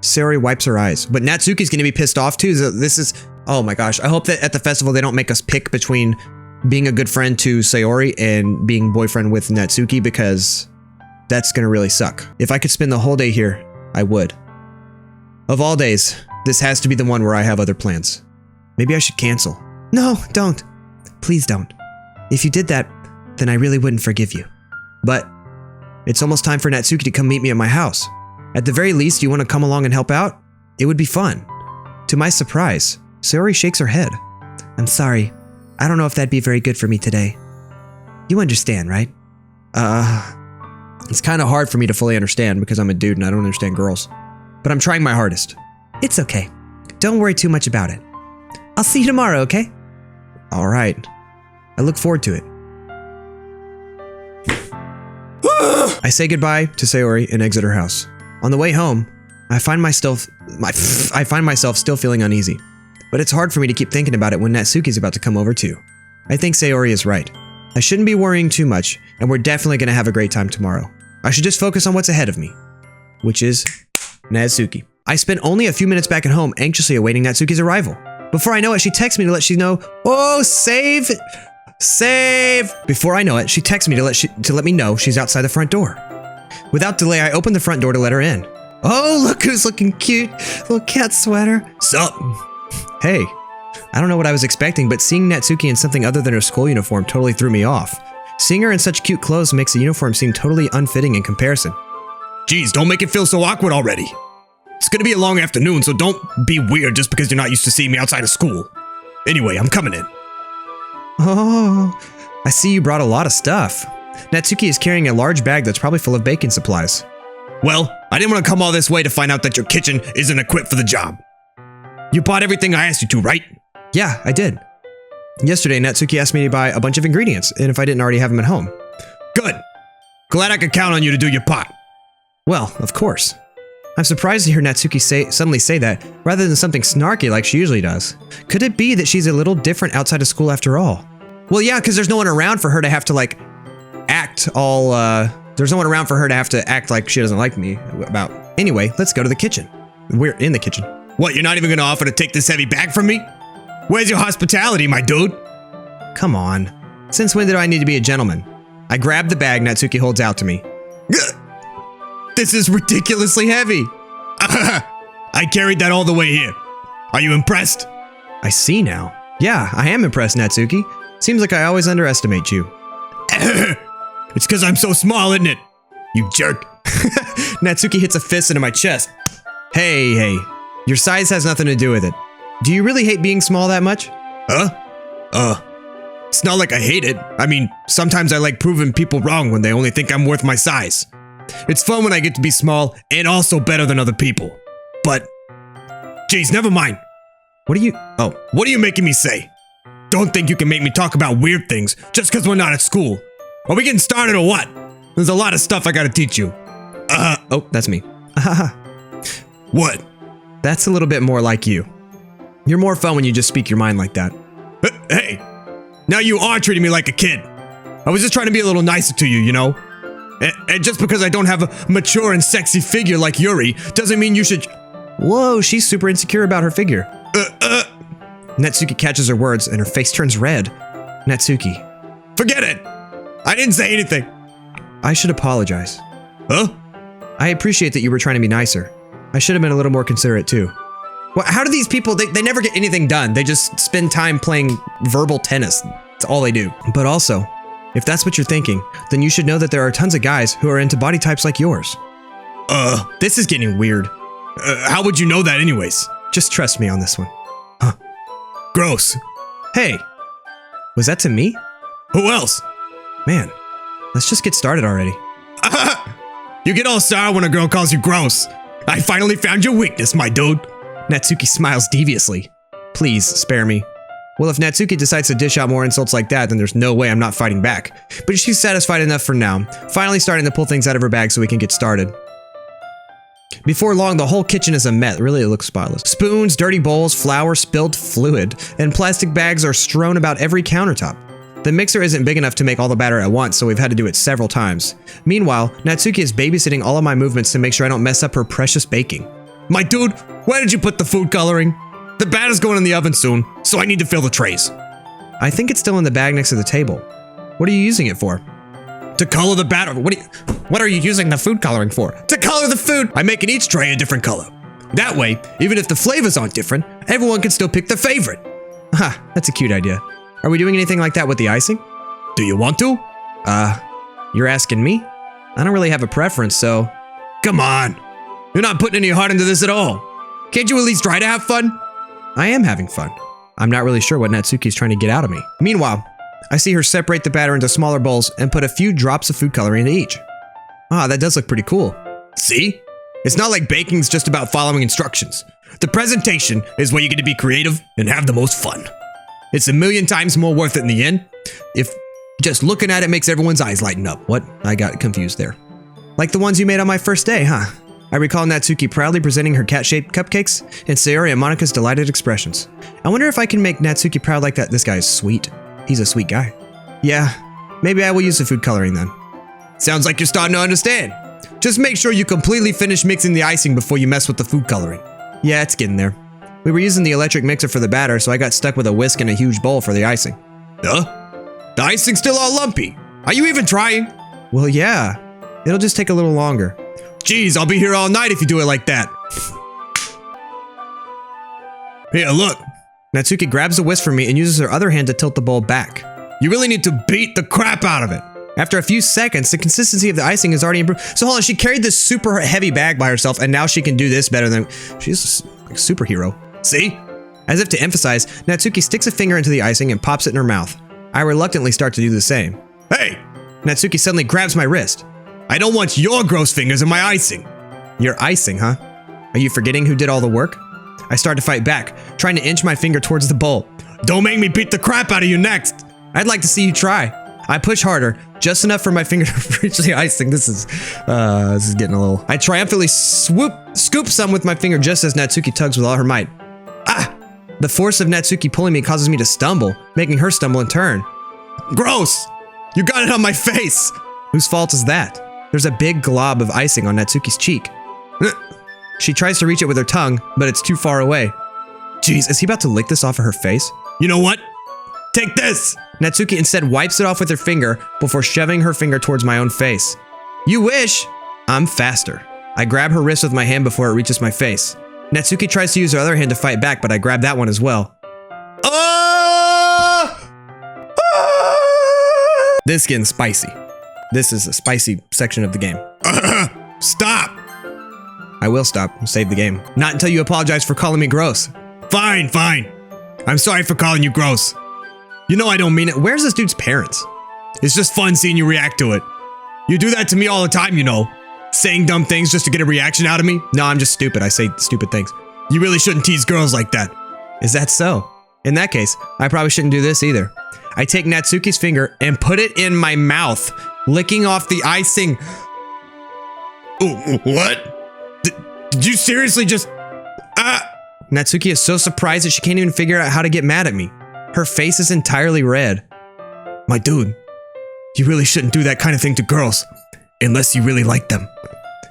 Sayori wipes her eyes, but Natsuki's gonna be pissed off too. So this is, oh my gosh. I hope that at the festival they don't make us pick between being a good friend to Sayori and being boyfriend with Natsuki, because that's gonna really suck. If I could spend the whole day here, I would. Of all days, this has to be the one where I have other plans. Maybe I should cancel. No, don't. Please don't. If you did that, then I really wouldn't forgive you. But it's almost time for Natsuki to come meet me at my house. At the very least, you want to come along and help out? It would be fun. To my surprise, Sayori shakes her head. I'm sorry. I don't know if that'd be very good for me today. You understand, right? It's kind of hard for me to fully understand because I'm a dude and I don't understand girls. But I'm trying my hardest. It's okay. Don't worry too much about it. I'll see you tomorrow, okay? All right. I look forward to it. I say goodbye to Sayori and exit her house. On the way home, I find myself still feeling uneasy. But it's hard for me to keep thinking about it when Natsuki's about to come over too. I think Sayori is right. I shouldn't be worrying too much, and we're definitely going to have a great time tomorrow. I should just focus on what's ahead of me, which is Natsuki. I spent only a few minutes back at home anxiously awaiting Natsuki's arrival. Before I know it, she texts me to let she know, oh, save! Before I know it, she texts me to let me know she's outside the front door. Without delay, I open the front door to let her in. Oh, look who's looking cute. Little cat sweater. Sup? Hey. I don't know what I was expecting, but seeing Natsuki in something other than her school uniform totally threw me off. Seeing her in such cute clothes makes the uniform seem totally unfitting in comparison. Geez, don't make it feel so awkward already. It's gonna be a long afternoon, so don't be weird just because you're not used to seeing me outside of school. Anyway, I'm coming in. Oh, I see you brought a lot of stuff. Natsuki is carrying a large bag that's probably full of baking supplies. Well, I didn't want to come all this way to find out that your kitchen isn't equipped for the job. You bought everything I asked you to, right? Yeah, I did. Yesterday, Natsuki asked me to buy a bunch of ingredients, and if I didn't already have them at home. Good. Glad I could count on you to do your part. Well, of course. I'm surprised to hear Natsuki suddenly say that, rather than something snarky like she usually does. Could it be that she's a little different outside of school after all? Well, yeah, because there's no one around for her to have to, like, act all, there's no one around for her to have to act like she doesn't like me about. Anyway, let's go to the kitchen. We're in the kitchen. What, you're not even gonna offer to take this heavy bag from me? Where's your hospitality, my dude? Come on. Since when did I need to be a gentleman? I grab the bag Natsuki holds out to me. This is ridiculously heavy. I carried that all the way here. Are you impressed? I see now. Yeah, I am impressed, Natsuki. Seems like I always underestimate you. It's because I'm so small, isn't it? You jerk. Natsuki hits a fist into my chest. Hey, your size has nothing to do with it. Do you really hate being small that much? It's not like I hate it. I mean, sometimes I like proving people wrong when they only think I'm worth my size. It's fun when I get to be small and also better than other people. But, geez, never mind. What are you... Oh, What are you making me say? Don't think you can make me talk about weird things just because we're not at school. Are we getting started or what? There's a lot of stuff I gotta teach you. oh, that's me. What? That's a little bit more like you. You're more fun when you just speak your mind like that. Hey, now you are treating me like a kid. I was just trying to be a little nicer to you, you know? And just because I don't have a mature and sexy figure like Yuri doesn't mean you should... Whoa, she's super insecure about her figure. Natsuki catches her words and her face turns red. Natsuki. Forget it! I didn't say anything. I should apologize. Huh? I appreciate that you were trying to be nicer. I should have been a little more considerate too. Well, how do these people, they never get anything done. They just spend time playing verbal tennis. That's all they do. But also, if that's what you're thinking, then you should know that there are tons of guys who are into body types like yours. This is getting weird. How would you know that anyways? Just trust me on this one. Huh. Gross. Hey, was that to me? Who else? Man, let's just get started already. You get all sour when a girl calls you gross. I finally found your weakness, my dude. Natsuki smiles deviously. Please, spare me. Well, if Natsuki decides to dish out more insults like that, then there's no way I'm not fighting back. But she's satisfied enough for now, finally starting to pull things out of her bag so we can get started. Before long, the whole kitchen is a mess. Really, it looks spotless. Spoons, dirty bowls, flour, spilled fluid, and plastic bags are strewn about every countertop. The mixer isn't big enough to make all the batter at once, so we've had to do it several times. Meanwhile, Natsuki is babysitting all of my movements to make sure I don't mess up her precious baking. My dude, where did you put the food coloring? The batter's going in the oven soon, so I need to fill the trays. I think it's still in the bag next to the table. What are you using it for? To color the batter. What are you using the food coloring for? To color the food. I'm making each tray a different color. That way, even if the flavors aren't different, everyone can still pick their favorite. Ha, that's a cute idea. Are we doing anything like that with the icing? Do you want to? You're asking me? I don't really have a preference, so... Come on. You're not putting any heart into this at all. Can't you at least try to have fun? I am having fun. I'm not really sure what Natsuki's trying to get out of me. Meanwhile, I see her separate the batter into smaller bowls and put a few drops of food coloring into each. Ah, that does look pretty cool. See? It's not like baking's just about following instructions. The presentation is where you get to be creative and have the most fun. It's a million times more worth it in the end if just looking at it makes everyone's eyes lighten up. What? I got confused there. Like the ones you made on my first day, huh? I recall Natsuki proudly presenting her cat-shaped cupcakes and Sayori and Monika's delighted expressions. I wonder if I can make Natsuki proud like that. This guy is sweet. He's a sweet guy. Yeah, maybe I will use the food coloring then. Sounds like you're starting to understand. Just make sure you completely finish mixing the icing before you mess with the food coloring. Yeah, it's getting there. We were using the electric mixer for the batter, so I got stuck with a whisk and a huge bowl for the icing. The icing's still all lumpy. Are you even trying? Well, yeah. It'll just take a little longer. Jeez, I'll be here all night if you do it like that. Here, look. Natsuki grabs a whisk from me and uses her other hand to tilt the bowl back. You really need to beat the crap out of it. After a few seconds, the consistency of the icing is already improved. So hold on, she carried this super heavy bag by herself, and now she can do this better than... She's a superhero. See? As if to emphasize, Natsuki sticks a finger into the icing and pops it in her mouth. I reluctantly start to do the same. Hey! Natsuki suddenly grabs my wrist. I don't want your gross fingers in my icing. Your icing, huh? Are you forgetting who did all the work? I start to fight back, trying to inch my finger towards the bowl. Don't make me beat the crap out of you next. I'd like to see you try. I push harder, just enough for my finger to reach the icing. This is getting a little... I triumphantly scoop some with my finger just as Natsuki tugs with all her might. Ah! The force of Natsuki pulling me causes me to stumble, making her stumble in turn. Gross! You got it on my face! Whose fault is that? There's a big glob of icing on Natsuki's cheek. She tries to reach it with her tongue, but it's too far away. Jeez, is he about to lick this off of her face? You know what? Take this! Natsuki instead wipes it off with her finger before shoving her finger towards my own face. You wish! I'm faster. I grab her wrist with my hand before it reaches my face. Natsuki tries to use her other hand to fight back, but I grab that one as well. This is getting spicy. This is a spicy section of the game. Stop! I will stop and save the game. Not until you apologize for calling me gross. Fine, fine. I'm sorry for calling you gross. You know I don't mean it. Where's this dude's parents? It's just fun seeing you react to it. You do that to me all the time, you know. Saying dumb things just to get a reaction out of me. No, I'm just stupid. I say stupid things. You really shouldn't tease girls like that. Is that so? In that case, I probably shouldn't do this either. I take Natsuki's finger and put it in my mouth, licking off the icing. Ooh, what? Did you seriously just... Natsuki is so surprised that she can't even figure out how to get mad at me. Her face is entirely red. My dude, you really shouldn't do that kind of thing to girls. Unless you really like them.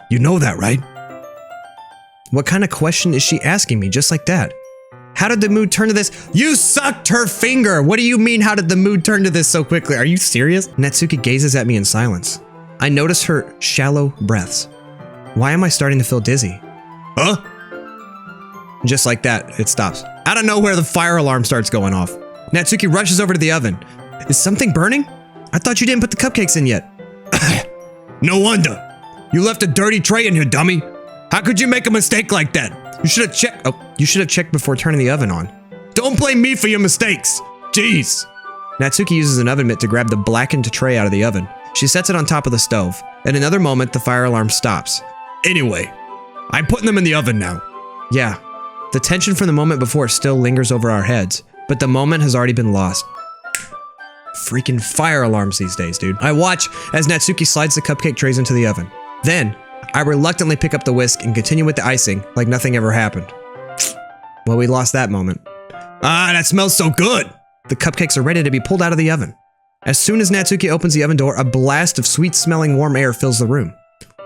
You know that, right? What kind of question is she asking me just like that? How did the mood turn to this? You sucked her finger! What do you mean, how did the mood turn to this so quickly? Are you serious? Natsuki gazes at me in silence. I notice her shallow breaths. Why am I starting to feel dizzy? Huh? Just like that, it stops. Out of nowhere, the fire alarm starts going off. Natsuki rushes over to the oven. Is something burning? I thought you didn't put the cupcakes in yet. No wonder. You left a dirty tray in here, dummy. How could you make a mistake like that? You should have checked. Oh, you should have checked before turning the oven on. Don't blame me for your mistakes. Jeez. Natsuki uses an oven mitt to grab the blackened tray out of the oven. She sets it on top of the stove. In another moment, the fire alarm stops. Anyway, I'm putting them in the oven now. Yeah, the tension from the moment before still lingers over our heads, but the moment has already been lost. Freaking fire alarms these days, dude. I watch as Natsuki slides the cupcake trays into the oven. Then, I reluctantly pick up the whisk and continue with the icing like nothing ever happened. Well, we lost that moment. That smells so good. The cupcakes are ready to be pulled out of the oven. As soon as Natsuki opens the oven door, a blast of sweet-smelling warm air fills the room.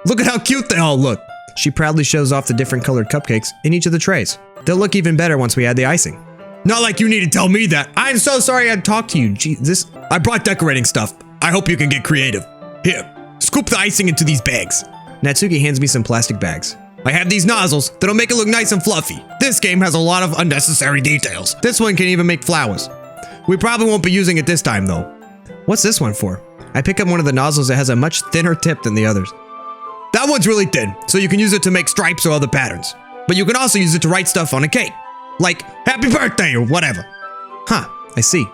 Look at how cute they all look. She proudly shows off the different colored cupcakes in each of the trays. They'll look even better once we add the icing. Not like you need to tell me that. I'm so sorry I had to talk to you. Gee, I brought decorating stuff. I hope you can get creative. Here, scoop the icing into these bags. Natsuki hands me some plastic bags. I have these nozzles that'll make it look nice and fluffy. This game has a lot of unnecessary details. This one can even make flowers. We probably won't be using it this time though. What's this one for? I pick up one of the nozzles that has a much thinner tip than the others. That one's really thin, so you can use it to make stripes or other patterns. But you can also use it to write stuff on a cake. Like, happy birthday or whatever. Huh, I see.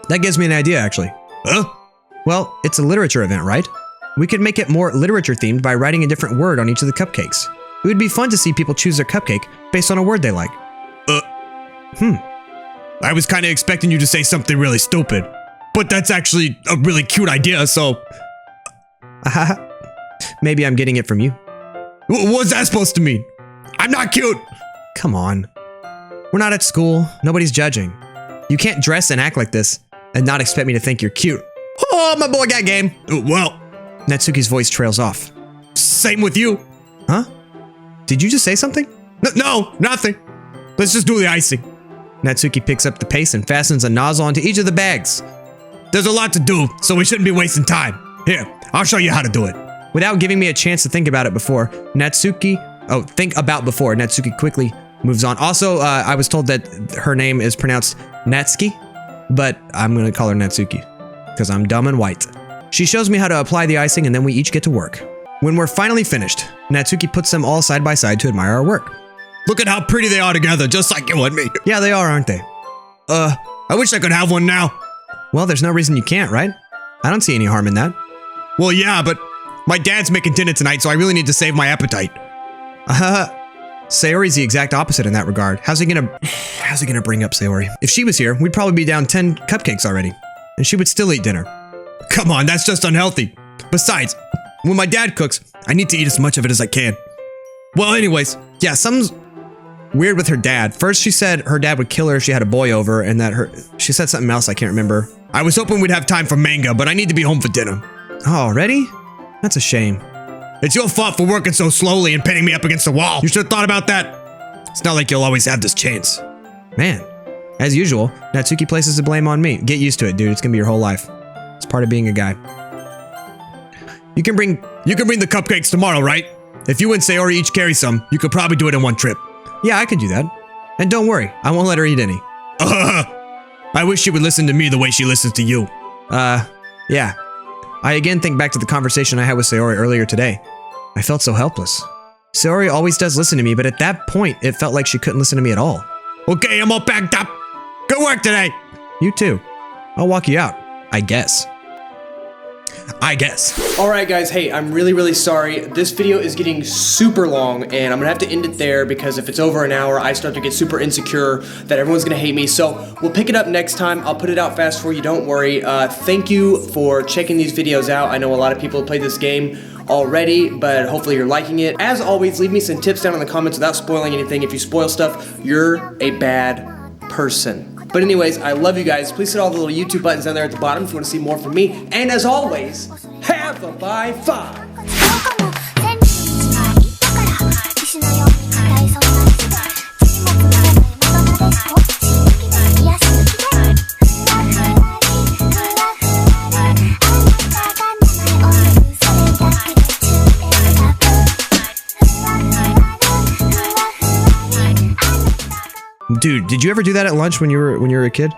That gives me an idea, actually. Huh? Well, it's a literature event, right? We could make it more literature themed by writing a different word on each of the cupcakes. It would be fun to see people choose their cupcake based on a word they like. I was kind of expecting you to say something really stupid. But that's actually a really cute idea, so... Maybe I'm getting it from you. What's that supposed to mean? I'm not cute! Come on. We're not at school. Nobody's judging. You can't dress and act like this and not expect me to think you're cute. Oh, my boy got game. Well... Natsuki's voice trails off. Same with you. Huh? Did you just say something? No, nothing. Let's just do the icing. Natsuki picks up the paste and fastens a nozzle onto each of the bags. There's a lot to do, so we shouldn't be wasting time. Here, I'll show you how to do it. Without giving me a chance to think about it before, Natsuki quickly moves on. Also, I was told that her name is pronounced Natsuki, but I'm gonna call her Natsuki, because I'm dumb and white. She shows me how to apply the icing and then we each get to work. When we're finally finished, Natsuki puts them all side by side to admire our work. Look at how pretty they are together, just like you and me. Yeah, they are, aren't they? I wish I could have one now. Well, there's no reason you can't, right? I don't see any harm in that. Well, yeah, but my dad's making dinner tonight, so I really need to save my appetite. Sayori's the exact opposite in that regard. How's he gonna bring up Sayori? If she was here, we'd probably be down 10 cupcakes already. And she would still eat dinner. Come on, that's just unhealthy. Besides, when my dad cooks, I need to eat as much of it as I can. Well, anyways, yeah, something's weird with her dad. First, she said her dad would kill her if she had a boy over, and that she said something else I can't remember. I was hoping we'd have time for manga, but I need to be home for dinner. Oh, already? That's a shame. It's your fault for working so slowly and pinning me up against the wall. You should have thought about that. It's not like you'll always have this chance. Man, as usual, Natsuki places the blame on me. Get used to it, dude. It's gonna be your whole life. It's part of being a guy. You can bring the cupcakes tomorrow, right? If you and Sayori each carry some, you could probably do it in one trip. Yeah, I can do that. And don't worry, I won't let her eat any. I wish she would listen to me the way she listens to you. Yeah. I again think back to the conversation I had with Sayori earlier today. I felt so helpless. Sayori always does listen to me, but at that point, it felt like she couldn't listen to me at all. Okay, I'm all packed up. Good work today. You too. I'll walk you out, I guess. I guess. All right, guys. Hey, I'm really sorry. This video is getting super long, and I'm gonna have to end it there because if it's over an hour, I start to get super insecure that everyone's gonna hate me. So we'll pick it up next time. I'll put it out fast for you. Don't worry. Thank you for checking these videos out. I know a lot of people have played this game already, but hopefully you're liking it. As always, leave me some tips down in the comments without spoiling anything. If you spoil stuff, you're a bad person. But anyways, I love you guys. Please hit all the little YouTube buttons down there at the bottom if you want to see more from me. And as always, have a bye 5. 'Dude, did you ever do that at lunch when you were a kid?